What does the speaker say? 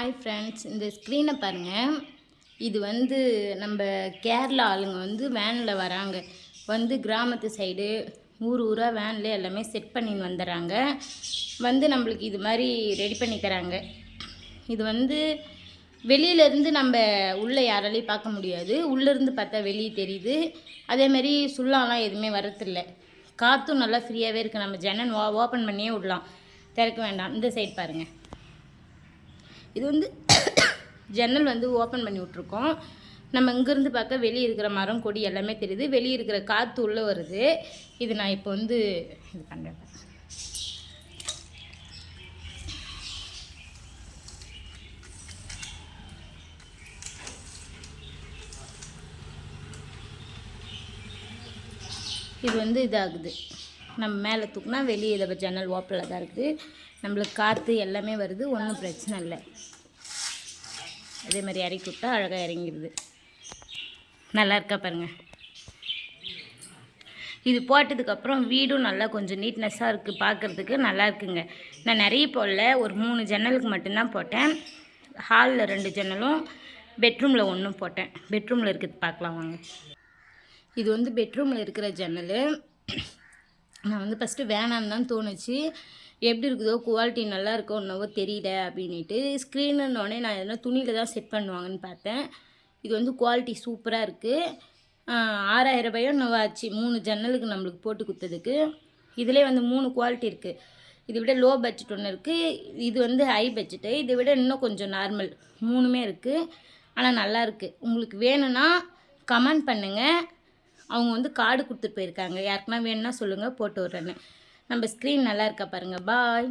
Hi friends, இந்த ஸ்க்ரீனை பாருங்கள். இது வந்து நம்ம கேரளா ஆளுங்க வந்து வேனில் வராங்க. வந்து கிராமத்து சைடு ஊர் ஊராக வேனில் எல்லாமே செட் பண்ணின்னு வந்துடுறாங்க. வந்து நம்மளுக்கு இது மாதிரி ரெடி பண்ணி தராங்க. இது வந்து வெளியிலேருந்து நம்ம உள்ளே யாராலையும் பார்க்க முடியாது. உள்ளேருந்து பார்த்தா வெளியே தெரியுது. அதேமாதிரி சுள்ளாலாம் எதுவுமே வரதில்ல. காற்றும் நல்லா ஃப்ரீயாகவே இருக்குது. நம்ம ஜன்னல் ஓப்பன் பண்ணியே விடலாம், திறக்க வேண்டாம். இந்த சைட் பாருங்கள். இது வந்து ஜன்னல் வந்து ஓப்பன் பண்ணி விட்ருக்கோம். நம்ம இங்கேருந்து பார்க்க வெளியே இருக்கிற மரம் கொடி எல்லாமே தெரியுது. வெளியே இருக்கிற காற்று உள்ளே வருது. இது நான் இப்போ வந்து இது பண்ணுறேன். இது வந்து இதாகுது. நம்ம மேலே தூக்குனா வெளியே இதை ஜன்னல் ஓப்பனில் தான் இருக்குது. நம்மளுக்கு காற்று எல்லாமே வருது, ஒன்றும் பிரச்சனை இல்லை. அதே மாதிரி இறக்கி விட்டா அழகாக இறங்கிடுது. நல்லா இருக்கா பாருங்கள். இது போட்டதுக்கப்புறம் வீடும் நல்லா கொஞ்சம் நீட்னஸாக இருக்குது, பார்க்குறதுக்கு நல்லா இருக்குங்க. நான் நிறைய போடல, ஒரு 3 ஜன்னலுக்கு மட்டும்தான் போட்டேன். ஹாலில் 2 ஜன்னலும், பெட்ரூமில் 1 போட்டேன். பெட்ரூமில் இருக்கிறது பார்க்கலாம் வாங்க. இது வந்து பெட்ரூமில் இருக்கிற ஜன்னல். நான் வந்து ஃபஸ்ட்டு வேணான்னு தான் தோணுச்சு. எப்படி இருக்குதோ, குவாலிட்டி நல்லா இருக்கோ என்னவோ தெரியல அப்படின்ட்டு ஸ்க்ரீனுன்னொடனே நான் எதனா துணியில் தான் செட் பண்ணுவாங்கன்னு பார்த்தேன். இது வந்து குவாலிட்டி சூப்பராக இருக்குது. 6000 ரூபாயோ என்னவோ ஆச்சு 3 ஜன்னலுக்கு நம்மளுக்கு போட்டு கொடுத்ததுக்கு. இதிலே வந்து 3 குவாலிட்டி இருக்குது. இதை விட லோ பட்ஜெட் ஒன்று இருக்குது, இது வந்து ஹை பட்ஜெட்டு, இதை விட இன்னும் கொஞ்சம் நார்மல், 3மே இருக்குது. ஆனால் நல்லாயிருக்கு. உங்களுக்கு வேணும்னா கமெண்ட் பண்ணுங்கள். அவங்க வந்து கார்டு கொடுத்துட்டு போயிருக்காங்க. யாருக்குன்னா வேணும்னா சொல்லுங்கள், போட்டு விட்றேன்னு. நம்ம ஸ்க்ரீன் நல்லா இருக்கா பாருங்கள். பாய்.